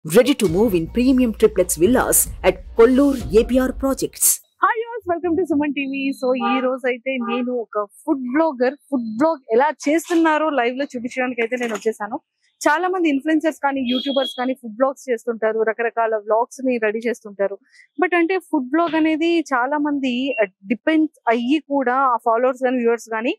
Ready to move in premium triplex villas at Kollur APR Projects. Hi use welcome to Suman TV. So ఈ రోజు అయితే నేను ఒక food blog ఎలా చేస్తున్నారో లైవ్ లో చూపించడానికి అయితే నేను వచ్చేసాను. చాలా మంది ఇన్ఫ్లుయెన్సర్స్ కానీ యూట్యూబర్స్ కానీ ఫుడ్ బ్లాగ్స్ చేస్తుంటారు, రకరకాల వ్లాగ్స్ ని రెడీ చేస్తుంటారు. బట్ అంటే ఫుడ్ బ్లాగ్ అనేది చాలా మంది డిపెండ్ అయ్యి కూడా ఆ ఫాలోవర్స్ కానీ వ్యూవర్స్ కానీ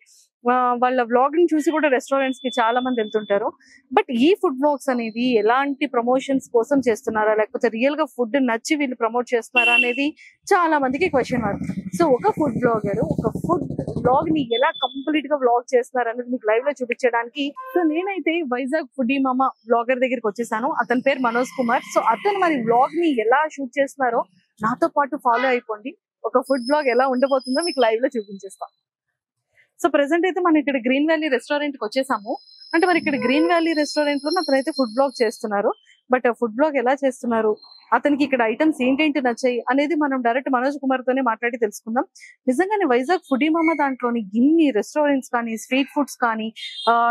వాళ్ళ వ్లాగ్ ని చూసి కూడా రెస్టారెంట్స్ కి చాలా మంది వెళ్తుంటారు. బట్ ఈ ఫుడ్ బ్లాగ్స్ అనేది ఎలాంటి ప్రమోషన్స్ కోసం చేస్తున్నారా, లేకపోతే రియల్ గా ఫుడ్ నచ్చి వీళ్ళు ప్రమోట్ చేస్తున్నారా అనేది చాలా మందికి క్వశ్చన్ మార్క్. సో ఒక ఫుడ్ బ్లాగర్ ఒక ఫుడ్ బ్లాగ్ ని ఎలా కంప్లీట్ గా వ్లాగ్ చేస్తున్నారు అనేది మీకు లైవ్ లో చూపించడానికి సో నేనైతే వైజాగ్ ఫుడీ మామ బ్లాగర్ దగ్గరికి వచ్చేసాను. అతని పేరు మనోజ్ కుమార్. సో అతను మరి బ్లాగ్ ని ఎలా షూట్ చేస్తున్నారో నాతో పాటు ఫాలో అయిపోండి. ఒక ఫుడ్ బ్లాగ్ ఎలా ఉండబోతుందో మీకు లైవ్ లో చూపించేస్తాం. సో ప్రెసెంట్ అయితే మనం ఇక్కడ గ్రీన్ వ్యాలీ రెస్టారెంట్ కి వచ్చేసాము. అంటే మరి ఇక్కడ గ్రీన్ వ్యాలీ రెస్టారెంట్ లో అతనైతే ఫుడ్ బ్లాగ్ చేస్తున్నారు. బట్ ఫుడ్ బ్లాగ్ ఎలా చేస్తున్నారు, అతనికి ఇక్కడ ఐటమ్స్ ఏంటేంటి నచ్చాయి అనేది మనం డైరెక్ట్ మనోజ్ కుమార్ తోనే మాట్లాడి తెలుసుకుందాం. నిజంగానే వైజాగ్ ఫుడీ మామ దాంట్లోని ఇన్ని రెస్టారెంట్స్ కానీ స్ట్రీట్ ఫుడ్స్ కానీ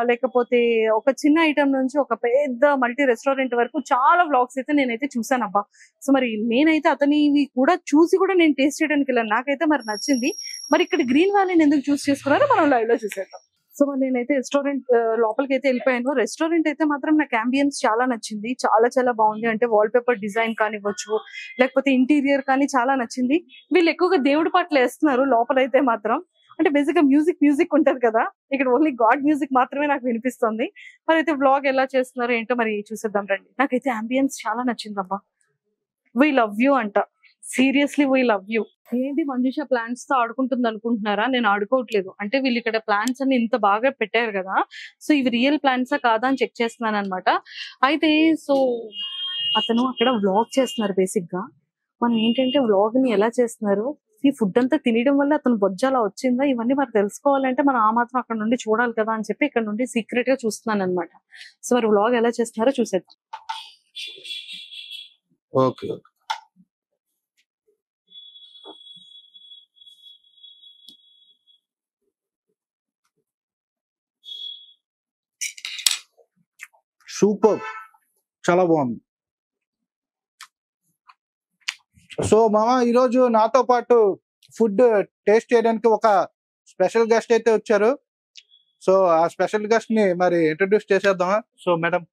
లేకపోతే ఒక చిన్న ఐటమ్ నుంచి ఒక పెద్ద మల్టీ రెస్టారెంట్ వరకు చాలా వ్లాగ్స్ అయితే నేనైతే చూసాను అబ్బా. సో మరి నేనైతే అతని కూడా చూసి కూడా నేను టేస్ట్ చేయడానికి వెళ్ళాను. నాకైతే మరి నచ్చింది. మరి ఇక్కడ గ్రీన్ వ్యాలీని ఎందుకు చూస్ చేసుకున్నారో మనం లైవ్ లో చూసేద్దాం. సో మరి నేనైతే రెస్టారెంట్ లోపలికి అయితే వెళ్ళిపోయాను. రెస్టారెంట్ అయితే మాత్రం నాకు అంబియన్స్ చాలా నచ్చింది, చాలా బాగుంది. అంటే వాల్ పేపర్ డిజైన్ కానివ్వచ్చు, లేకపోతే ఇంటీరియర్ కానీ చాలా నచ్చింది. వీళ్ళు ఎక్కువగా దేవుడి పాటలు వేస్తున్నారు లోపలైతే మాత్రం. అంటే బేసిక్ గా మ్యూజిక్ ఉంటది కదా, ఇక్కడ ఓన్లీ గాడ్ మ్యూజిక్ మాత్రమే నాకు వినిపిస్తుంది. మరి అయితే వ్లాగ్ ఎలా చేస్తున్నారు ఏంటో మరి చూసేద్దాం రండి. నాకైతే అంబియన్స్ చాలా నచ్చిందమ్మా. వీ లవ్ యూ అంట, సీరియస్లీ వీ లవ్ యూ. ఏంటి మంజుష ప్లాంట్స్ తో ఆడుకుంటుంది అనుకుంటున్నారా? నేను ఆడుకోవట్లేదు. అంటే వీళ్ళు ఇక్కడ ప్లాంట్స్ అన్ని ఇంత బాగా పెట్టారు కదా, సో ఇవి రియల్ ప్లాంట్సా కాదా అని చెక్ చేస్తున్నాను అనమాట. అయితే సో అతను అక్కడ వ్లాగ్ చేస్తున్నారు. బేసిక్ గా మనం ఏంటంటే వ్లాగ్ ని ఎలా చేస్తున్నారు, ఈ ఫుడ్ అంతా తినడం వల్ల అతను బొజ్జ అలా వచ్చిందా, ఇవన్నీ మరి తెలుసుకోవాలంటే మనం ఆ మాత్రం అక్కడ నుండి చూడాలి కదా అని చెప్పి ఇక్కడ నుండి సీక్రెట్ గా చూస్తున్నాను అనమాట. సో మరి వ్లాగ్ ఎలా చేస్తున్నారో చూసేద్దాం. ఓకే సూపర్, చాలా బాగుంది. సో మామ ఈరోజు నాతో పాటు ఫుడ్ టేస్ట్ చేయడానికి ఒక స్పెషల్ గెస్ట్ అయితే వచ్చారు. సో ఆ స్పెషల్ గెస్ట్ ని మరి ఇంట్రడ్యూస్ చేసేద్దామా? So madam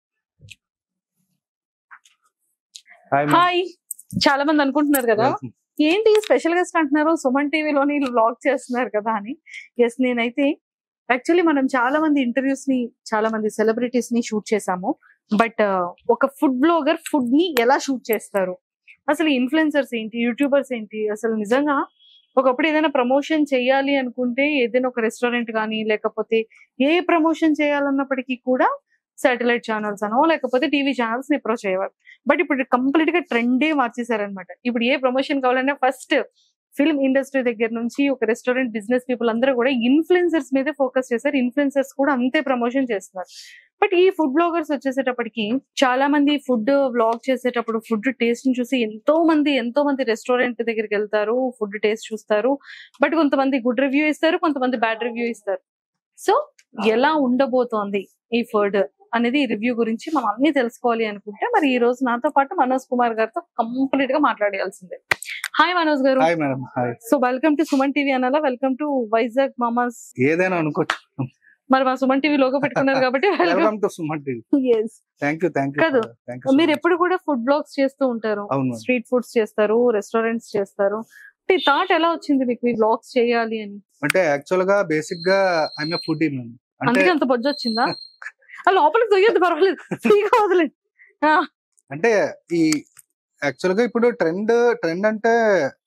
hi. చాలా మంది అనుకుంటున్నారు కదా ఏంటి స్పెషల్ గెస్ట్ అంటున్నారు, సుమన్ టీవీలోని వ్లాగ్ చేస్తున్నారు కదా అని. ఎస్, నేనైతే యాక్చువల్లీ మనం చాలా మంది ఇంటర్వ్యూస్ ని చాలా మంది సెలబ్రిటీస్ ని షూట్ చేసాము. బట్ ఒక ఫుడ్ బ్లాగర్ ఫుడ్ ని ఎలా షూట్ చేస్తారు, అసలు ఇన్ఫ్లుయెన్సర్స్ ఏంటి, యూట్యూబర్స్ ఏంటి, అసలు నిజంగా ఒకప్పుడు ఏదైనా ప్రమోషన్ చేయాలి అనుకుంటే ఏదైనా ఒక రెస్టారెంట్ కానీ లేకపోతే ఏ ప్రమోషన్ చేయాలన్నప్పటికీ కూడా శాటిలైట్ ఛానల్స్ అనో లేకపోతే టీవీ ఛానల్స్ ని అప్రోచ్ అయ్యేవారు. బట్ ఇప్పుడు కంప్లీట్ గా ట్రెండే మార్చేశారనమాట. ఇప్పుడు ఏ ప్రమోషన్ కావాలన్నా ఫస్ట్ ఫిల్మ్ ఇండస్ట్రీ దగ్గర నుంచి ఒక రెస్టారెంట్ బిజినెస్ పీపుల్ అందరూ కూడా ఇన్ఫ్లుయెన్సర్స్ మీదే ఫోకస్ చేశారు. ఇన్ఫ్లుయెన్సర్స్ కూడా అంతే ప్రమోషన్ చేస్తున్నారు. బట్ ఈ ఫుడ్ బ్లాగర్స్ వచ్చేసేటప్పటికి చాలా మంది ఫుడ్ బ్లాగ్ చేసేటప్పుడు ఫుడ్ టేస్ట్ ని చూసి ఎంతో మంది రెస్టారెంట్ దగ్గరికి వెళ్తారు, ఫుడ్ టేస్ట్ చూస్తారు. బట్ కొంతమంది గుడ్ రివ్యూ ఇస్తారు, కొంతమంది బ్యాడ్ రివ్యూ ఇస్తారు. సో ఎలా ఉండబోతోంది ఈ ఫుడ్ అనేది ఈ రివ్యూ గురించి మనం అన్ని తెలుసుకోవాలి అనుకుంటే మరి ఈ రోజు నాతో పాటు మనోజ్ కుమార్ గారితో కంప్లీట్ గా మాట్లాడాల్సిందే. హాయ్ మనోజ్ గారు. Hi madam. Hi. So welcome to Suman TV అనాలా, వెల్కమ్ టు వైజాగ్ మామాస్ ఏదైనా అనుకోవచ్చు. మరి మా సుమన్ టీవీ లోగో పెట్టుకున్నారు కాబట్టి welcome to Suman TV. Thank you కాదు, మీరు ఎప్పుడు కూడా ఫుడ్ బ్లాగ్స్ చేస్తూ ఉంటారు, స్ట్రీట్ ఫుడ్స్ చేస్తారు, రెస్టారెంట్స్ చేస్తారు. ఈ థాట్ ఎలా వచ్చింది మీకు ఈ బ్లాగ్స్ చేయాలి అని? అంటే యాక్చువల్ గా బేసిక్ గా ఐఎమ్ ఏ ఫుడీ మ్యామ్. అందుకే అంత బొజ్జ వచ్చిందా? లోపలికి దొయ్యద్దు, పర్వాలేదు, ఫ్రీగా వదిలేదు. అంటే ఈ యాక్చువల్ గా ఇప్పుడు ట్రెండ్ అంటే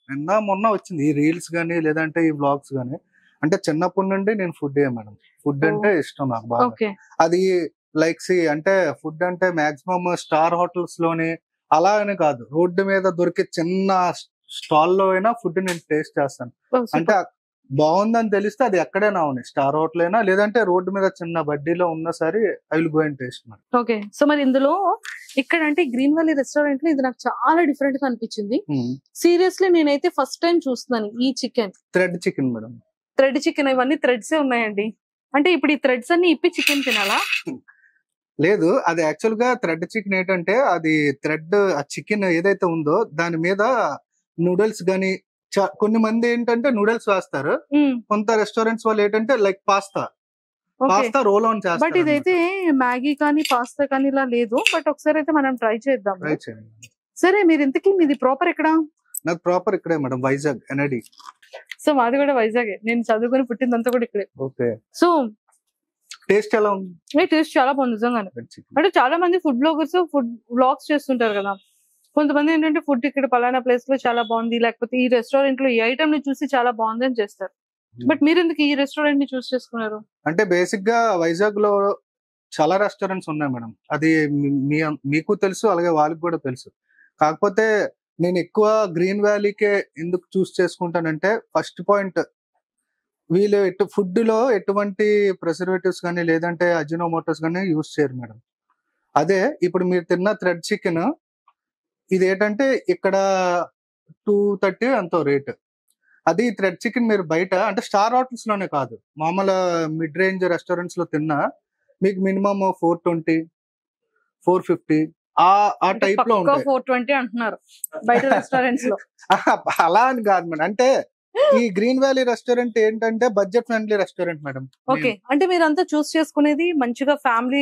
నిన్న మొన్న వచ్చింది ఈ రీల్స్ గానీ లేదంటే ఈ బ్లాగ్స్ గానీ. అంటే చిన్నప్పటి నుండి నేను ఫుడ్ మేడం. ఫుడ్ అంటే ఇష్టం నాకు బాగా. అది లైక్ అంటే ఫుడ్ అంటే మాక్సిమం స్టార్ హోటల్స్ లోని అలా అని కాదు, రోడ్డు మీద దొరికే చిన్న స్టాల్ లో అయినా ఫుడ్ నేను టేస్ట్ చేస్తాను. అంటే బాగుందని తెలిస్తే అది ఎక్కడైనా అవును, స్టార్ హోటల్ అయినా లేదంటే రోడ్డు మీద చిన్న బడ్డీలో ఉన్నా సరే I will go and taste. Okay. So మరి ఇందులో ఇక్కడ అంటే గ్రీన్ వ్యాలీ రెస్టారెంట్ లో ఇది నాకు చాలా డిఫరెంట్ గా అనిపించింది. సీరియస్లీ నేనైతే ఫస్ట్ టైం చూస్తున్నాను ఈ chicken. Thread chicken madam. Thread chicken, ఇవన్నీ థ్రెడ్స్ ఉన్నాయండి. అంటే ఇప్పుడు ఈ థ్రెడ్స్ అన్ని ఇప్పి చికెన్ తినాలా? లేదు, అది యాక్చువల్ గా థ్రెడ్ చికెన్ ఏంటంటే అది థ్రెడ్ ఆ చికెన్ ఏదైతే ఉందో దాని మీద నూడిల్స్ గానీ కొన్ని మంది ఏంటంటే నూడిల్స్ వేస్తారు, కొంత రెస్టారెంట్స్ వాళ్ళు ఏంటంటే like pasta roll on but చేస్తారు. ఇదైతే మ్యాగీ కానీ పాస్తా కానీ ఇలా లేదు. బట్ ఒకసారి అయితే మనం ట్రై చేద్దాం. ట్రై చేయండి. సరే, మీరు ఇంతకీ మీది ప్రాపర్ ఎక్కడ? నాకు ప్రాపర్ ఇక్కడే మేడం, వైజాగ్ ఎన్ఐడి. సో మాది కూడా వైజాగే, నేను చదువుకొని పుట్టిందంతా కూడా ఇక్కడే. ఓకే. సో టేస్ట్ ఎలా ఉంది? టేస్ట్ చాలా బాగుంది నిజంగానే. అంటే చాలా మంది ఫుడ్ బ్లాగర్స్ ఫుడ్ వ్లాగ్స్ చేస్తుంటారు కదా, కొంతమంది ఏంటంటే ఫుడ్ ఇక్కడ పలానా ప్లేస్ లో చాలా బాగుంది, లేకపోతే ఈ రెస్టారెంట్ లో ఈ ఐటమ్ ని చూసి చాలా బాగుంది అని చేస్తారు. బట్ మీరు ఎందుకు ఈ రెస్టారెంట్ ని చూస్ చేసుకున్నారు? అంటే బేసిక్ గా వైజాగ్ లో చాలా రెస్టారెంట్స్ ఉన్నాయి మేడం, అది మీకు తెలుసు, అలాగే వాళ్ళకి కూడా తెలుసు. కాకపోతే నేను ఎక్కువ గ్రీన్ వ్యాలీకే ఎందుకు చూస్ చేసుకుంటానంటే, ఫస్ట్ పాయింట్ వీళ్ళు ఫుడ్ లో ఎటువంటి ప్రిజర్వేటివ్స్ కానీ లేదంటే అజినోమోటోస్ కానీ యూజ్ చేయరు మేడం. అదే ఇప్పుడు మీరు తిన్న థ్రెడ్ చికెన్ ఇది ఏంటంటే ఇక్కడ 230 ఎంతో రేట్. అది థ్రెడ్ చికెన్ మీరు బయట అంటే స్టార్ హోటల్స్ లోనే కాదు, మామూలు మిడ్ రేంజ్ రెస్టారెంట్స్ లో తిన్నా మీకు మినిమం 420, 450 ఆ టైప్ లో ఉంటాయి. 420 అంటున్నారు బయట రెస్టారెంట్స్ లో. అలా అని కాదు మేడం, అంటే ఈ గ్రీన్ వ్యాలీ రెస్టారెంట్ ఏంటంటే budget friendly restaurant madam. Okay, అంటే మీరంతా చూస్ చేసుకునేది మంచిగా ఫ్యామిలీ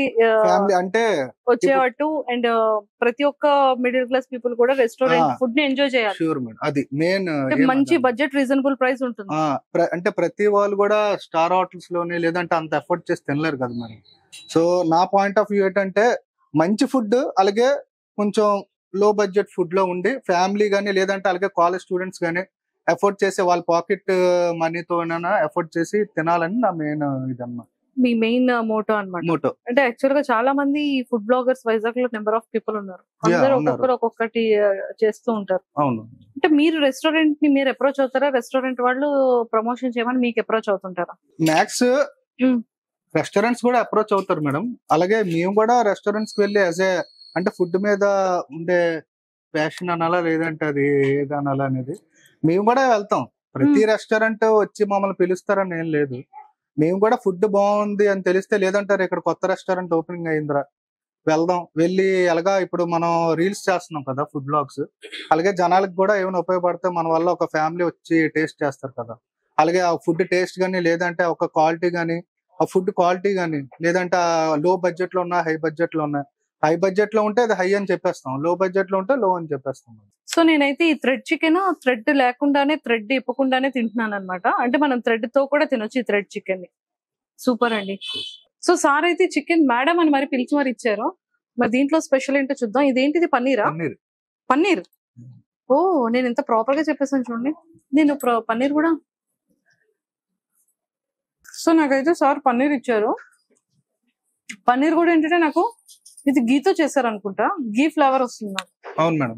అంటే వచ్చేటట్టు, అండ్ ప్రతి ఒక్క మిడిల్ క్లాస్ పీపుల్ కూడా రెస్టారెంట్ ఫుడ్ ని ఎంజాయ్ చేయాలి. షూర్ మేడం, అది మెయిన్. మంచి బడ్జెట్ రీజనబుల్ ప్రైస్ ఉంటుంది. అంటే ప్రతి వాళ్ళు కూడా స్టార్ హోటల్స్ లోనే లేదంటే అంత ఎఫర్ట్ చేసి తినలేరు కదా మరి. సో నా పాయింట్ ఆఫ్ వ్యూ ఏంటంటే మంచి ఫుడ్, అలాగే కొంచెం లో బడ్జెట్ ఫుడ్ లో ఉండి ఫ్యామిలీ గానీ లేదంటే అలాగే కాలేజ్ స్టూడెంట్స్ గానీ ఎఫర్ట్ చేసి వాళ్ళ పాకెట్ మనీతోనైనా ఎఫర్ట్ చేసి తినాలని నా మెయిన్ ఇదన్నమాట. మీ మెయిన్ మోటో అన్నమాట. అంటే యాక్చువల్ గా చాలా మంది ఫుడ్ బ్లాగర్స్ వైజాగ్ లో నెంబర్ ఆఫ్ పీపుల్ ఉన్నారు, అందరూ ఒక్కొక్కరు ఒక్కొక్కటి చేస్తూ ఉంటారు. అవును. అంటే మీరు రెస్టారెంట్ ని మీరు అప్రోచ్ అవుతారా, రెస్టారెంట్ వాళ్ళు ప్రమోషన్ చేయమని మీకు అప్రోచ్ అవుతుంటారా? మ్యాక్స్ రెస్టారెంట్స్ కూడా అప్రోచ్ అవుతారు మేడం, అలాగే మేము కూడా రెస్టారెంట్స్ కి వెళ్ళి అంటే ఫుడ్ మీద ఉండే ప్యాషన్ అనాలా లేదంటే అది ఏది అనాలా అనేది మేము కూడా వెళ్తాం. ప్రతి రెస్టారెంట్ వచ్చి మమ్మల్ని పిలుస్తారని ఏం లేదు, మేము కూడా ఫుడ్ బాగుంది అని తెలిస్తే లేదంటారు ఇక్కడ కొత్త రెస్టారెంట్ ఓపెనింగ్ అయిందిరా వెళ్దాం, వెళ్ళి అలాగా ఇప్పుడు మనం రీల్స్ చేస్తున్నాం కదా ఫుడ్ బ్లాగ్స్, అలాగే జనాలకు కూడా ఏమైనా ఉపయోగపడితే మన వల్ల ఒక ఫ్యామిలీ వచ్చి టేస్ట్ చేస్తారు కదా. అలాగే ఆ ఫుడ్ టేస్ట్ గానీ లేదంటే ఒక క్వాలిటీ గానీ ఆ ఫుడ్ క్వాలిటీ గానీ లేదంటే లో బడ్జెట్ లో ఉన్నా హై బడ్జెట్ లో ఉన్నా, హై బడ్జెట్ లో ఉంటే అది హై అని చెప్పేస్తాం, లో బడ్జెట్ లో ఉంటే లో అని చెప్పేస్తాం. సో నేనైతే ఈ థ్రెడ్ చికెన్ థ్రెడ్ లేకుండానే థ్రెడ్ ఇప్పకుండానే తింటున్నాను అనమాట. అంటే మనం థ్రెడ్ తో కూడా తినొచ్చు ఈ థ్రెడ్ చికెన్ ని. సూపర్ అండి. సో సార్ అయితే చికెన్ మేడం అని మరి పిలిచి మరి ఇచ్చారు. మరి దీంట్లో స్పెషల్ ఏంటో చూద్దాం. ఇదేంటిది, పన్నీరా? పన్నీర్. ఓ, నేను ఎంత ప్రాపర్ గా చెప్పేసాను చూడండి. నేను పన్నీర్ కూడా. సో నాకైతే సార్ పన్నీర్ ఇచ్చారు. పన్నీర్ కూడా ఏంటంటే నాకు ఇది గీతో చేశారు అనుకుంటా, గీ ఫ్లేవర్ వస్తుంది నాకు. అవును మేడం,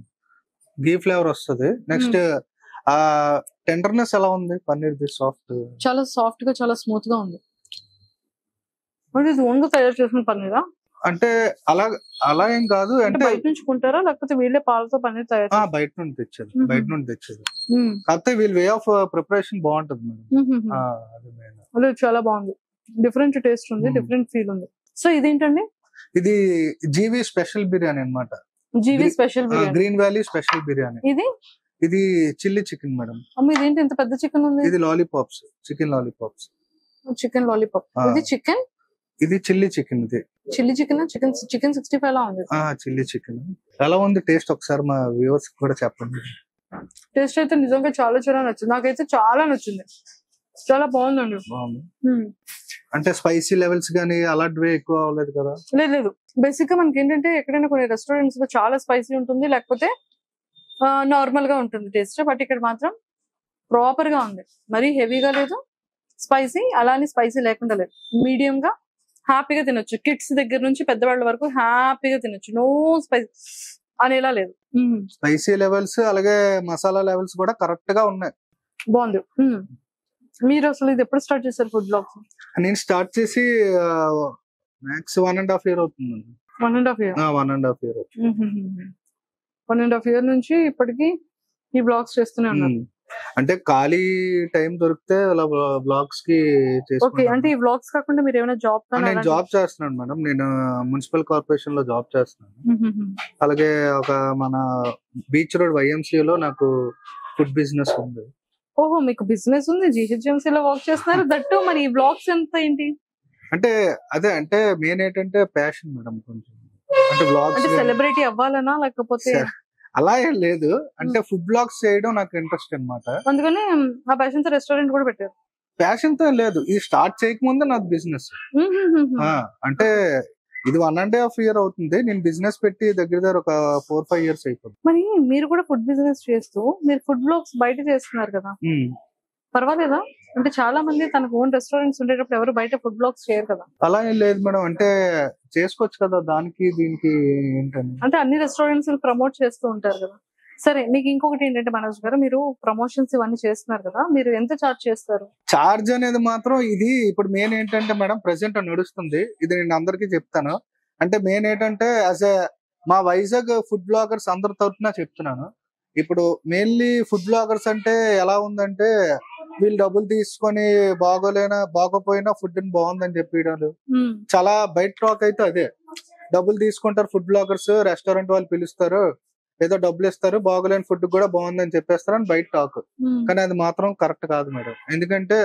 గీ ఫ్లేవర్ వస్తుంది. నెక్స్ట్ టెండర్నెస్ ఎలా ఉంది పన్నీర్? సాఫ్ట్, చాలా సాఫ్ట్ గా చాలా స్మూత్ గా ఉంది. ఇది ఓన్గా తయారు చేసిన పన్నీరా? అంటే అలా ఏం కాదు, అంటే బయట నుంచి కొంటారా లేకపోతే వీళ్ళే పాలతో పన్నీర్ తయారు? బయట నుండి తెచ్చేది. కాకపోతే వీళ్ళ వే ఆఫ్ ప్రిపరేషన్ బాగుంటది మేడం. అది చాలా బాగుంది, డిఫరెంట్ టేస్ట్ ఉంది, డిఫరెంట్ ఫీల్ ఉంది. సో ఇదేంటండి? ఇది జీవి స్పెషల్ బిర్యానీ అన్నమాట. GV special biryani, green valley special biryani. ఇది చిల్లీ చికెన్ మేడం. ఇదేంటి ఎంత పెద్ద చికెన్ ఉంది? ఇది lollipops, chicken lollipops. Chicken lollipop. ఇది చికెన్, ఇది చిల్లీ చికెన్. ఇది చిల్లీ చికెన్, చికెన్ 65 లా ఉంది. చిల్లీ చికెన్ ఎలా ఉంది టేస్ట్? ఒకసారి మా వ్యూవర్స్ కూడా చెప్పండి. టేస్ట్ అయితే నిజంగా చాలా చాలా నచ్చింది, నాకైతే చాలా నచ్చింది, చాలా బాగుందండి. అంటే స్పైసీ లెవెల్స్ గానీ అలాంటివి ఎక్కువ అవ్వలేదు కదా? లేదు, బేసిక్ గా మనకి ఏంటంటే ఎక్కడైనా కొన్ని రెస్టారెంట్స్ లో చాలా స్పైసీ ఉంటుంది, లేకపోతే నార్మల్ గా ఉంటుంది టేస్ట్. బట్ ఇక్కడ మాత్రం ప్రాపర్ గా ఉంది, మరీ హెవీగా లేదు, స్పైసీ అలానే స్పైసీ లేకుండా లేదు, మీడియం గా హ్యాపీగా తినొచ్చు. కిడ్స్ దగ్గర నుంచి పెద్దవాళ్ళ వరకు హ్యాపీగా తినొచ్చు, నో స్పైసీ అనేలా లేదు. స్పైసీ లెవెల్స్ అలాగే మసాలా లెవెల్స్ కూడా కరెక్ట్ గా ఉన్నాయి, బాగుంది. మీరు అసలు ఇది ఎప్పుడు స్టార్ట్ చేశారు ఫుడ్ బ్లాగ్స్? నేను స్టార్ట్ చేసి మ్యాక్స్ 1.5 year అవుతుంది. 1.5 year? 1.5 year. 1.5 year నుంచి ఇప్పటికి ఈ బ్లాగ్స్ చేస్తూనే ఉన్నారు. అంటే ఖాళీ టైం దొరికితే అలా బ్లాగ్స్ కి ఓకే. అంటే చేసుకుంటాను. ఈ వ్లాగ్స్ కాకుండా మీరు ఏమైనా జాబ్ కానీ నేను అలాంటివి? జాబ్ చేస్తున్నాను మేడం. నేను మున్సిపల్ కార్పొరేషన్ లో జాబ్ చేస్తున్నాను. హుహుహు. అలాగే ఒక మన బీచ్ రోడ్ YMCA లో నాకు ఫుడ్ బిజినెస్ ఉంది. ఓహో! మీకు బిజినెస్ ఉంది. జీహెచ్ఎంసీలో వర్క్ చేస్తున్నారు. దట్టు మరి ఈ వ్లాగ్స్ ఎంత ఏంటి? అంటే అదే అంటే మెయిన్ ఏంటంటే ప్యాషన్ మేడం కొంచెం. అంటే బ్లాగ్స్ అంటే సెలబ్రిటీ అవ్వాలనా లేకపోతే అలా ఏం లేదు. అంటే ఫుడ్ బ్లాగ్స్ చేయడం నాకు ఇంట్రెస్ట్ అన్నమాట. అందుకని ఆ ప్యాషన్ తో రెస్టారెంట్ కూడా పెట్టారు. ప్యాషన్ తో ఏం లేదు. ఇది స్టార్ట్ చేయకముందే నాకు బిజినెస్. హుహుహుహు. అంటే ఇది 1.5 year అవుతుంది. నేను బిజినెస్ పెట్టి దగ్గర ఒక 4-5 years అయిపోతుంది. మరి మీరు కూడా ఫుడ్ బిజినెస్ చేస్తూ మీరు ఫుడ్ బ్లాగ్స్ బయట చేస్తున్నారు కదా, పర్వాలేదా? అంటే చాలా మంది తనకు ఓన్ రెస్టారెంట్స్ ఉండేటప్పుడు ఎవరు బయట ఫుడ్ బ్లాగ్స్ చేయరు కదా. అలా ఏం లేదు మేడం. అంటే చేసుకోవచ్చు కదా, దానికి దీనికి ఏంటని. అంటే అన్ని రెస్టారెంట్స్ ప్రమోట్ చేస్తూ ఉంటారు కదా. సరే, మీకు ఇంకొకటి ఏంటంటే మనోజ్ గారు, మీరు ప్రమోషన్స్ ఇవన్నీ చేస్తున్నారు కదా, మీరు ఎంత చార్జ్ చేస్తారు? చార్జ్ అనేది మాత్రం ఇది ఇప్పుడు మెయిన్ ఏంటంటే మేడం ప్రెసెంట్ నడుస్తుంది. ఇది నేను అందరికీ చెప్తాను. అంటే మెయిన్ ఏంటంటే మా వైజాగ్ ఫుడ్ బ్లాగర్స్ అందరి తరఫున చెప్తున్నాను. ఇప్పుడు మెయిన్లీ ఫుడ్ బ్లాగర్స్ అంటే ఎలా ఉందంటే వీళ్ళు డబ్బులు తీసుకొని బాగోపోయినా ఫుడ్ బాగుందని చెప్పారు. చాలా బయట టాక్ అయితే అదే. డబ్బులు తీసుకుంటారు ఫుడ్ బ్లాగర్స్, రెస్టారెంట్ వాళ్ళు పిలుస్తారు, ఏదో డబ్బులు ఇస్తారు, బాగోలేని ఫుడ్ కూడా బాగుందని చెప్పేస్తారు అని బయట టాక్. కానీ అది మాత్రం కరెక్ట్ కాదు మేడం. ఎందుకంటే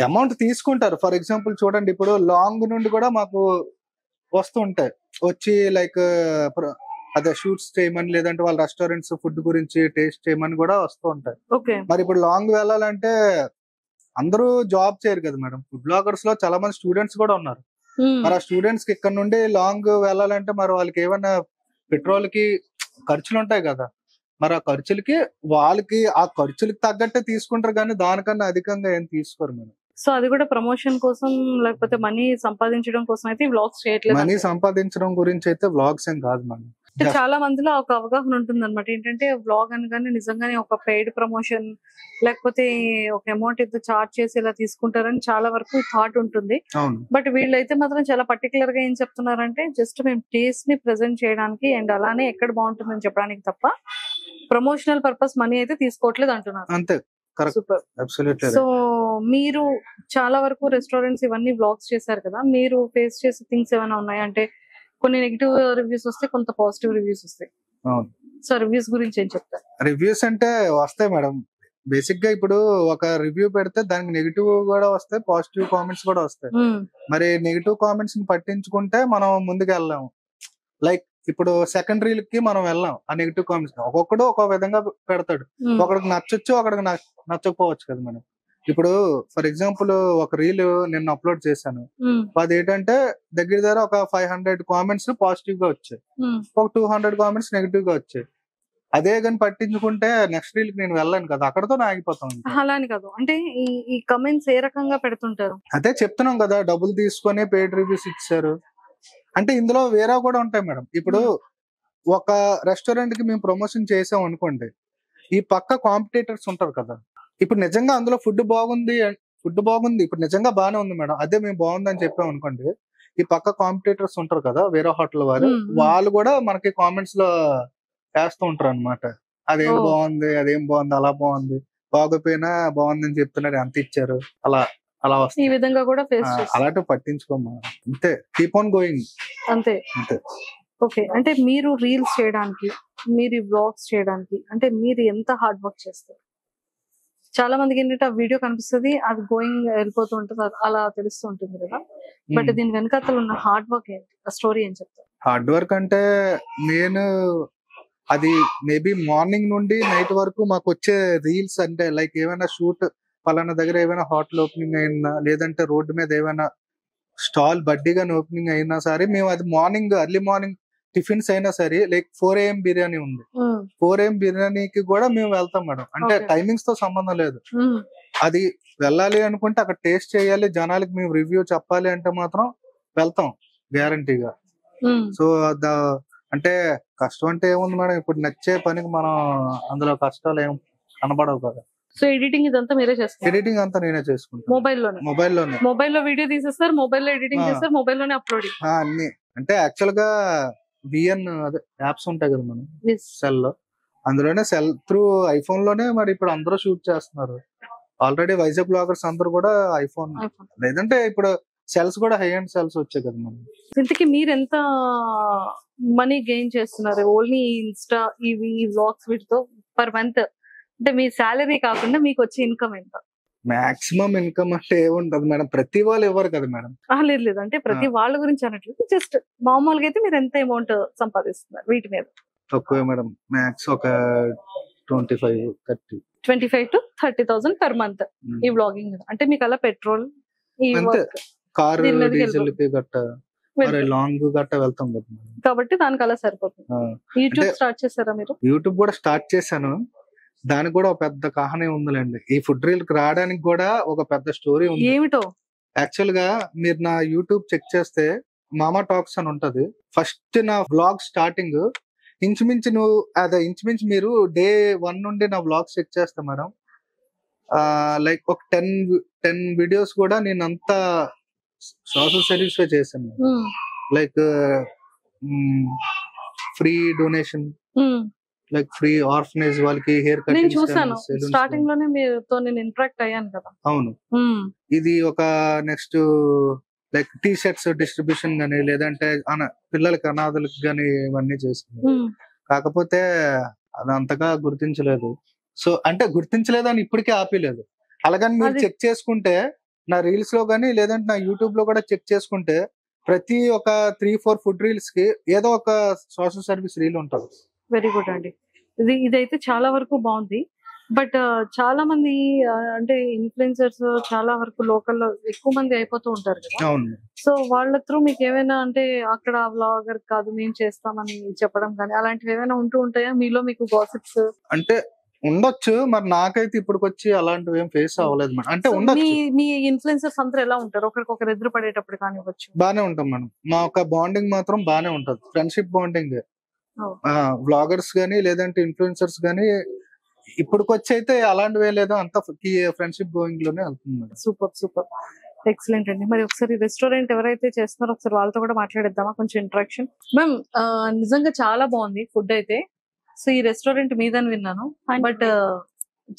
అమౌంట్ తీసుకుంటారు. ఫర్ ఎగ్జాంపుల్ చూడండి, ఇప్పుడు లాంగ్ నుండి కూడా మాకు వస్తూ ఉంటాయి, వచ్చి లైక్ అదే షూట్స్ చేయమని, లేదంటే వాళ్ళ రెస్టారెంట్స్ ఫుడ్ గురించి టేస్ట్ చేయమని కూడా వస్తూ ఉంటాయి. మరి ఇప్పుడు లాంగ్ వెళ్ళాలంటే అందరూ జాబ్ చేయరు కదా మేడం. ఫుడ్ బ్లాగర్స్ లో చాలా మంది స్టూడెంట్స్ కూడా ఉన్నారు. మరి ఆ స్టూడెంట్స్ కి ఇక్కడ నుండి లాంగ్ వెళ్ళాలంటే మరి వాళ్ళకి ఏమైనా పెట్రోల్ కి ఖర్చులు ఉంటాయి కదా. మరి ఆ ఖర్చులకి తగ్గట్టే తీసుకుంటారు, కానీ దానికన్నా అధికంగా ఏం తీసుకోరు మేడం. సో అది కూడా ప్రమోషన్ కోసం లేకపోతే మనీ సంపాదించడం కోసం అయితే వ్లాగ్స్ చేయట్లేదు. మనీ సంపాదించడం గురించి అయితే వ్లాగ్స్ ఏం కాదు మేడం. చాలా మందిలో ఒక అవగాహన ఉంటుంది అనమాట. ఏంటంటే వ్లాగ్ అనగానే నిజంగానే ఒక పెయిడ్ ప్రమోషన్ లేకపోతే ఒక అమౌంట్ ఏదో చార్జ్ చేసి ఇలా తీసుకుంటారని చాలా వరకు థాట్ ఉంటుంది. బట్ వీళ్ళైతే మాత్రం చాలా పర్టికులర్ గా ఏం చెప్తున్నారంటే జస్ట్ మేము టేస్ట్ ని ప్రెజెంట్ చేయడానికి అండ్ అలానే ఎక్కడ బాగుంటుందని చెప్పడానికి తప్ప ప్రమోషనల్ పర్పస్ మనీ అయితే తీసుకోవట్లేదు అంటున్నారు. అంతే. సూపర్. సో మీరు చాలా వరకు రెస్టారెంట్స్ ఇవన్నీ వ్లాగ్స్ చేశారు కదా, మీరు ఫేస్ చేసే థింగ్స్ ఏమైనా ఉన్నాయా? అంటే కొన్ని నెగిటివ్ రివ్యూస్ వస్తాయి, కొంత పాజిటివ్ రివ్యూస్ వస్తాయి. సో రివ్యూస్ గురించి ఏం చెప్తారు? రివ్యూస్ అంటే వస్తాయి మేడం. బేసిక్ గా ఇప్పుడు ఒక రివ్యూ పెడితే దానికి నెగిటివ్ కూడా వస్తాయి, పాజిటివ్ కామెంట్స్ కూడా వస్తాయి. మరి నెగిటివ్ కామెంట్స్ ని పట్టించుకుంటే మనం ముందుకు వెళ్ళాము. లైక్ ఇప్పుడు సెకండరీలకి మనం వెళ్ళాం. ఆ నెగిటివ్ కామెంట్స్ ఒక్కొక్కడు ఒక విధంగా పెడతాడు. ఒకడికి నచ్చొచ్చు, ఒకడికి నచ్చకపోవచ్చు కదా మేడం. ఇప్పుడు ఫర్ ఎగ్జాంపుల్ ఒక రీల్ నేను అప్లోడ్ చేశాను. అది ఏంటంటే దగ్గర ఒక 500 కామెంట్స్ పాజిటివ్ గా వచ్చాయి, ఒక 200 కామెంట్స్ నెగిటివ్ గా వచ్చాయి. అదే కానీ పట్టించుకుంటే నెక్స్ట్ రీల్ కి నేను వెళ్ళాను కదా, అక్కడతో ఆగిపోతాను. అలాని కాదు, అంటే ఈ కమెంట్స్ ఏ రకంగా పెడుతుంటారు? అదే చెప్తున్నాం కదా, డబ్బులు తీసుకొని పెయిడ్ రివ్యూస్ ఇచ్చారు అంటే ఇందులో వేరే కూడా ఉంటాయి మేడం. ఇప్పుడు ఒక రెస్టారెంట్ కి మేము ప్రమోషన్ చేసాం అనుకోండి, ఈ పక్క కాంపిటేటర్స్ ఉంటారు కదా. ఇప్పుడు నిజంగా అందులో ఫుడ్ బాగుంది, ఇప్పుడు నిజంగా బాగానే ఉంది మేడం, అదే మేము బాగుందని చెప్పాం అనుకోండి, ఈ పక్క కాంపిటేటర్స్ ఉంటారు కదా వేరే హోటల్ వాళ్ళు కూడా మనకి కామెంట్స్ లో వేస్తూ ఉంటారు అనమాట. అదేం బాగుంది, అదేం బాగుంది, అలా బాగుంది, బాగోపోయినా బాగుందని చెప్తున్నారు, ఎంత ఇచ్చారు, అలా వస్తుంది. ఈ విధంగా కూడా ఫేస్ అలాంటివి పట్టించుకోమా, అంతే. కీప్ ఆన్ గోయింగ్, అంతే. ఓకే. అంటే మీరు రీల్స్ చేయడానికి, మీరు వ్లాగ్స్ చేయడానికి అంటే మీరు ఎంత హార్డ్ వర్క్ చేస్తారు? చాలా మందికి ఏంటంటే ఆ వీడియో కనిపిస్తుంది, అది గోయింగ్ వెళ్ళిపోతూ ఉంటుంది, అలా తెలుస్తూ ఉంటుంది కదా. బట్ దీని వెనకాతలు ఉన్న హార్డ్ వర్క్ ఏంటి, ఆ స్టోరీ ఏం చెప్తారు? హార్డ్ వర్క్ అంటే నేను అది మేబీ మార్నింగ్ నుండి నైట్ వరకు మాకు వచ్చే రీల్స్ అంటే లైక్ ఏమైనా షూట్ పలానా దగ్గర ఏమైనా హోటల్ ఓపెనింగ్ అయినా, లేదంటే రోడ్డు మీద ఏమైనా స్టాల్ బడ్డీగా ఓపెనింగ్ అయినా సరే, మేము అది ఎర్లీ మార్నింగ్ టిఫిన్స్ అయినా సరే, లైక్ 4 AM బిర్యానీ ఉంది, 4 AM బిర్యానీకి కూడా మేము వెళ్తాం మేడం. అంటే టైమింగ్స్ తో సంబంధం లేదు, అది వెళ్ళాలి అనుకుంటే అక్కడ టేస్ట్ చేయాలి, జనాలకి మేము రివ్యూ చెప్పాలి అంటే మాత్రం వెళ్తాం గ్యారంటీగా. సో అంటే కష్టం అంటే ఏముంది మేడం, ఇప్పుడు నచ్చే పనికి మనం అందులో కష్టాలు ఏం కనబడవు కదా. సో ఎడిటింగ్ ఇదంతా మీరే చేస్తారు? ఎడిటింగ్ అంతా నేనే చేసుకుంటాను. మొబైల్లో వీడియో తీసేస్తారు, మొబైల్లో ఎడిటింగ్ చేస్తారు, మొబైల్లోనే అప్లోడింగ్ అన్ని. అంటే యాక్చువల్ గా VN అదే యాప్స్ ఉంటాయి కదా మనం సెల్ లో, అందులోనే సెల్ త్రూ ఐఫోన్ లోనే మరి ఇప్పుడు అందరూ షూట్ చేస్తున్నారు. ఆల్రెడీ వైజాగ్ బ్లాగర్స్ అందరూ కూడా ఐఫోన్, లేదంటే ఇప్పుడు సెల్స్ కూడా హై అండ్ సెల్స్ వచ్చాయి కదా మనం. ఇంతకీ మీరు ఎంత మనీ గెయిన్ చేస్తున్నారు ఓన్లీ ఇన్స్టా ఇవి వ్లాగ్స్ వీటితో పర్ మంత్? అంటే మీ శాలరీ కాకుండా మీకు వచ్చే ఇన్కమ్ ఎంత? మాక్సిమం ఇన్కమ్ అంటే ఏముంటది మేడం, ప్రతి వాళ్ళు ఇవ్వరు కదా మేడం. లేదు లేదు, అంటే ప్రతి వాళ్ళ గురించి అనట్లేదు, జస్ట్ మామూలుగా అయితే మీరు ఎంత అమౌంట్ సంపాదిస్తున్నారు వీటి మీద? తక్కువే మేడం, మ్యాక్స్ ఒక 25-30. 25,000 to 30,000 పర్ మంత్ ఈ వ్లాగింగ్ మీద. అంటే మీకు అలా పెట్రోల్ ఈ అంతే, కారు దీని మీదకి డీజిల్ కి గట్ట మరి లాంగ్ గట్ట వెళ్తాం కదా మేడం. కాబట్టి దానికి అలా సరిపోతుంది. యూట్యూబ్ స్టార్ట్ చేశారా మీరు? యూట్యూబ్ కూడా స్టార్ట్ చేశాను. దానికి కూడా ఒక పెద్ద కహాని ఉందిలేండి. ఈ ఫుడ్ రీల్ కి రావడానికి కూడా ఒక పెద్ద స్టోరీ ఉంది. ఏమిటో? యాక్చువల్ గా మీరు నా యూట్యూబ్ చెక్ చేస్తే మామా టాక్స్ అని ఉంటది. ఫస్ట్ నా వ్లాగ్ స్టార్టింగ్ ఇంచుమించు మీరు డే 1 నుండి నా వ్లాగ్స్ చెక్ చేస్తా మేడం. లైక్ ఒక 10 వీడియోస్ కూడా నేను అంతా సోషల్ సర్వీస్ చేశాను. Like free donation, like free orphanage వాళ్ళకి హెయిర్ కట్. నేను చూసాను స్టార్టింగ్ లోనే మీతో నేను ఇంటరాక్ట్ అయ్యాను కదా. అవును, ఇది ఒక next like T shirts distribution గానీ, లేదంటే పిల్లలకి అనాథలకు గానీ ఇవన్నీ చేస్తుంది. కాకపోతే అది అంతగా గుర్తించలేదు. సో అంటే గుర్తించలేదని ఇప్పటికీ ఆపలేదు. అలాగని మీరు చెక్ చేసుకుంటే నా రీల్స్ లో గానీ, లేదంటే నా యూట్యూబ్ లో కూడా చెక్ చేసుకుంటే ప్రతి ఒక 3-4 ఫుడ్ రీల్స్ కి ఏదో ఒక సోషల్ సర్వీస్ రీల్ ఉంటుంది. వెరీ గుడ్ అండి. ఇదైతే చాలా వరకు బాగుంది. బట్ చాలా మంది అంటే ఇన్ఫ్లుయెన్సర్స్ చాలా వరకు లోకల్లో ఎక్కువ మంది అయిపోతూ ఉంటారు కదా. సో వాళ్ళ త్రూ మీకు ఏమైనా అంటే అక్కడ వ్లాగర్ కాదు మేము చేస్తామని చెప్పడం కానీ అలాంటివి ఏమైనా ఉంటూ ఉంటాయా మీలో? మీకు గాసిప్స్ అంటే ఉండొచ్చు, మరి నాకైతే ఇప్పటికొచ్చి అలాంటివి ఏం ఫేస్ అవ్వలేదు మేడం. అంటే ఉండొచ్చు. మీ ఇన్ఫ్లుయెన్సర్స్ అందరూ ఎలా ఉంటారు? ఒకరికొకరు ఎదురు పడేటప్పుడు కానివ్వచ్చు. బానే ఉంటాం మేడం. మా ఒక బాండింగ్ మాత్రం బానే ఉంటది, ఫ్రెండ్షిప్ బాండింగ్. వ్లాగర్స్ గానీ, లేదంటే ఇన్ఫ్లుయెన్సర్స్ గానీ ఇప్పటికొచ్చి అయితే అలాంటివి లేదు, అంతా ఫ్రెండ్షిప్ గోయింగ్ లోనే వెళ్తుంది మేడం. సూపర్ సూపర్, ఎక్సలెంట్ అండి. మరి ఒకసారి రెస్టారెంట్ ఎవరైతే చేస్తున్నారో ఒకసారి వాళ్ళతో కూడా మాట్లాడేద్దామా, కొంచెం ఇంటరాక్షన్. మ్యామ్ నిజంగా చాలా బాగుంది ఫుడ్ అయితే. సో ఈ రెస్టారెంట్ మీదని విన్నాను, బట్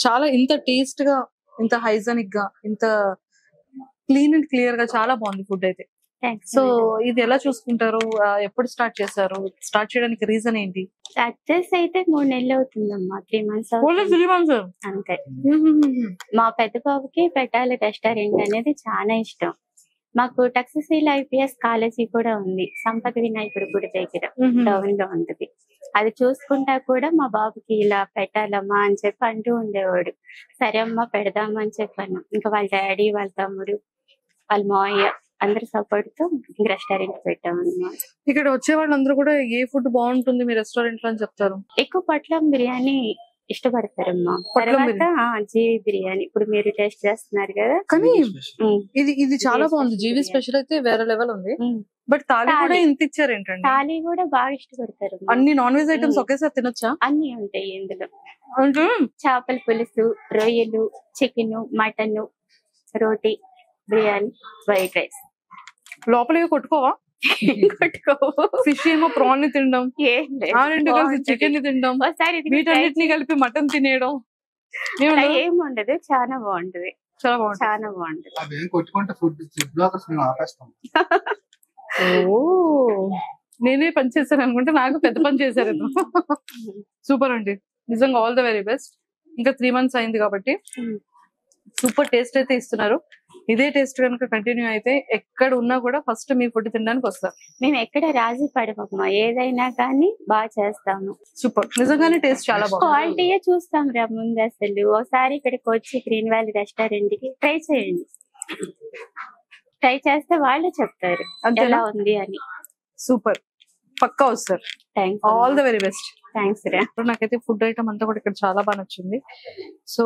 చాలా ఇంత టేస్ట్ గా, ఇంత హైజానిక్ గా, ఇంత క్లీన్ అండ్ క్లియర్ గా చాలా బాగుంది ఫుడ్ అయితే. సో ఇది ఎలా చూసుకుంటారు? ఎప్పుడు స్టార్ట్ చేశారు? స్టార్ట్ చేయడానికి రీజన్ ఏంటి? స్టార్ట్ చేసి అయితే 3 నెలలు అవుతుందమ్మా. 3 months అంతే. మా పెద్ద బాబుకి పెట్టాలి రెస్టారెంట్ అనేది చాలా ఇష్టం. మాకు టక్సీసీల IPS కాలేజీ కూడా ఉంది, సంపత్ వినాయకుడి గుడి దగ్గర టౌన్ లో ఉంటది. అది చూసుకుంటా కూడా మా బాబుకి ఇలా పెట్టాలమ్మా అని చెప్పి అంటూ ఉండేవాడు. సరే అమ్మా పెడదామా అని చెప్పాను. ఇంకా వాళ్ళ డాడీ, వాళ్ళ తమ్ముడు, వాళ్ళ మావయ్య అందరి సపోర్ట్ తో రెస్టారెంట్ పెట్టాం అన్నమాట. ఇక్కడ వచ్చే వాళ్ళందరూ కూడా ఏ ఫుడ్ బాగుంటుంది మీ రెస్టారెంట్ లో అని చెప్తారు? ఎక్కువ పొట్లం బిర్యానీ ఇష్టపడతారమ్మా. తర్వాత జీవి బిర్యానీ ఇప్పుడు మీరు టేస్ట్ చేస్తున్నారు కదా. కానీ ఇది చాలా బాగుంది. జీవి స్పెషల్ అయితే వేరే లెవెల్ ఉంది. బట్ థాలీ కూడా ఇంత ఇచ్చారు ఏంటండి? థాలీ కూడా బాగా ఇష్టపడతారు. అన్ని నాన్ వెజ్ ఐటమ్స్ ఒకేసారి తినొచ్చా? అన్ని ఉంటాయి ఇందులో. చేపల పులుసు, రొయ్యలు, చికెన్, మటన్, రోటీ, బిర్యానీ, వైట్ రైస్. లోపల కొట్టుకోవా? ఫిష్ ఏమో ప్రాన్ ని తినడం, చికెన్ ని తినడం, వీటన్నిటిని కలిపి మటన్ తినేయడం ఏం ఉండదు. చాలా బాగుంటది, చాలా బాగుంటది. నేనే పని చేశాను అనుకుంటే నాకు పెద్ద పని చేశారు. సూపర్ అండి, నిజంగా ఆల్ ద వెరీ బెస్ట్. ఇంకా 3 months అయింది కాబట్టి సూపర్ టేస్ట్ అయితే ఇస్తున్నారు. ఇదే టేస్ట్ కనుక కంటిన్యూ అయితే ఎక్కడ ఉన్నా కూడా ఫస్ట్ మీ ఫుడ్ తినడానికి వస్తారు. మేము ఎక్కడ రాజీ పడమమ్మా, ఏదైనా కానీ బాగా చేస్తాము. సూపర్, నిజంగానే టేస్ట్ చాలా బాగుంది. క్వాలిటీయే చూస్తాం రా ముందు. అసలు ఒకసారి ఇక్కడికి వచ్చి గ్రీన్ వ్యాలీ రెస్టారెంట్ కి ట్రై చేయండి. ట్రై చేస్తే వాళ్ళే చెప్తారు ఎలా ఉంది అని. సూపర్, పక్కా వస్తారు. Thanks, all the very best. Thanks రా. నాకైతే ఫుడ్ ఐటమ్ అంతా కూడా ఇక్కడ చాలా బాగా నచ్చింది. So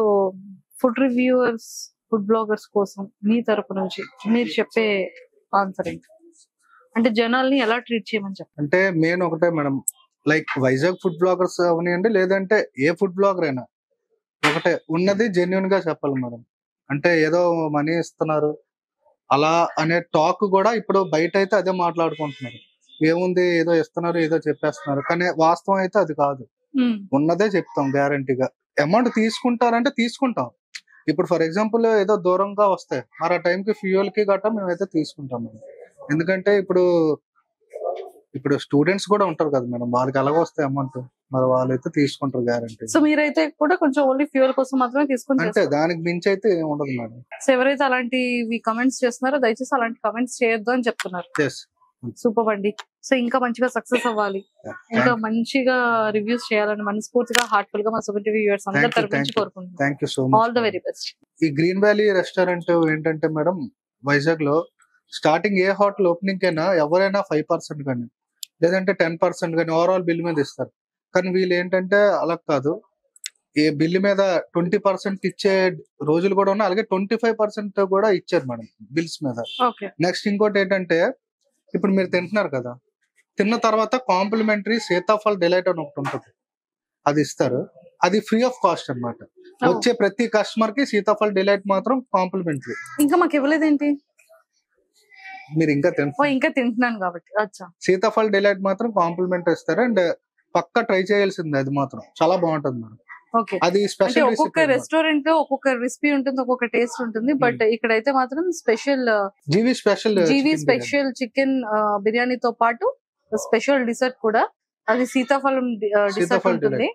food reviewers, food bloggers కోసం మీ తరపు నుంచి మీరు చెప్పే ఆన్సర్ ఏంటి? అంటే జనాల్ని ఎలా ట్రీట్ చేయమని చెప్పండి. అంటే మెయిన్ ఒకటే madam, like Vizag food bloggers అవనివ్వండి, లేదంటే ఏ ఫుడ్ బ్లాగర్ అయినా ఒకటే, ఉన్నది జెన్యున్ గా చెప్పాలి మేడం. అంటే ఏదో మనీ ఇస్తున్నారు అలా అనే టాక్ కూడా ఇప్పుడు బయట అయితే అదే మాట్లాడుకుంటున్నారు. ఏముంది, ఏదో ఇస్తున్నారు, ఏదో చెప్పేస్తున్నారు, కానీ వాస్తవం అయితే అది కాదు. ఉన్నదే చెప్తాం గ్యారంటీగా. అమౌంట్ తీసుకుంటారంటే తీసుకుంటాం. ఇప్పుడు ఫర్ ఎగ్జాంపుల్ ఏదో దూరంగా వస్తే మరి ఆ టైంకి ఫ్యూయల్ కి గట్రా మేమైతే తీసుకుంటాం మేడం. ఎందుకంటే ఇప్పుడు స్టూడెంట్స్ కూడా ఉంటారు కదా మేడం, వాళ్ళకి ఎలాగో వస్తాయి అమౌంట్, మరి వాళ్ళైతే తీసుకుంటారు గ్యారంటీ. సో మీరైతే కూడా కొంచెం ఓన్లీ ఫ్యూయల్ కోసం మాత్రమే తీసుకుంటారు, అంటే దానికి మించి అయితే ఏం ఉండదు మేడం. సో ఎవరైతే అలాంటివి కమెంట్స్ చేస్తున్నారో దయచేసి అలాంటి కమెంట్స్ చేయొద్దు అని చెప్తున్నారు. సూపర్ అండి. సో ఇంకా మంచిగా సక్సెస్ అవ్వాలి, ఇంకా మంచిగా రివ్యూస్ చేయాలని మనస్ఫూర్తిగా హార్ట్ఫుల్ గా మా సుమన్ టీవీ వ్యూవర్స్ అందరి తరపు నుంచి కోరుకుంటున్నాను. Thank you so much. All the very best. ఈ గ్రీన్ వ్యాలీ రెస్టారెంట్ ఏంటంటే మేడం, వైజాగ్ లో స్టార్టింగ్ ఏ హోటల్ ఓపెనింగ్ అయినా ఎవరైనా 5% కానీ లేదంటే 10% కానీ ఓవరాల్ బిల్ మీద ఇస్తారు. కానీ వీళ్ళు ఏంటంటే అలా కాదు, ఈ బిల్ మీద 20% ఇచ్చే రోజులు కూడా ఉన్నాయి, అలాగే 25% కూడా ఇచ్చారు మేడం బిల్స్ మీద. నెక్స్ట్ ఇంకోటి ఏంటంటే, ఇప్పుడు మీరు తింటున్నారు కదా, తిన్న తర్వాత కాంప్లిమెంటరీ సీతాఫల్ డిలైట్ అని ఒకటి ఉంటుంది, అది ఇస్తారు. అది ఫ్రీ ఆఫ్ కాస్ట్ అన్నమాట. వచ్చే ప్రతి కస్టమర్ కి సీతాఫల్ డిలైట్ మాత్రం కాంప్లిమెంటరీ. ఇంకా మాకు ఇవ్వలేదేంటి? మీరు ఇంకా తింటున్నాను కాబట్టి. అచ్చా, సీతాఫల్ డిలైట్ మాత్రం కాంప్లిమెంటరీ ఇస్తారు. అండ్ పక్కా ట్రై చేయాల్సింది, అది మాత్రం చాలా బాగుంటుంది మేడం. అది స్పెషల్. ఒక్కొక్క రెస్టారెంట్ లో ఒక్కొక్క రెసిపీ ఉంటుంది, ఒక్కొక్క టేస్ట్ ఉంటుంది. బట్ ఇక్కడైతే మాత్రం స్పెషల్ జీవి స్పెషల్ చికెన్ బిర్యానీతో పాటు స్పెషల్ డిసర్ట్ కూడా, అది సీతాఫలం డిసర్ట్ ఉంటుంది.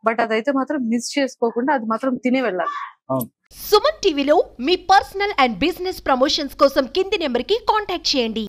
బట్ అదైతే మాత్రం మిస్ చేసుకోకుండా అది మాత్రం తినే వెళ్ళాలి. సుమన్ టీవీలో మీ పర్సనల్ అండ్ బిజినెస్ ప్రమోషన్స్ కోసం కింది నెంబర్ కి కాంటాక్ట్ చేయండి.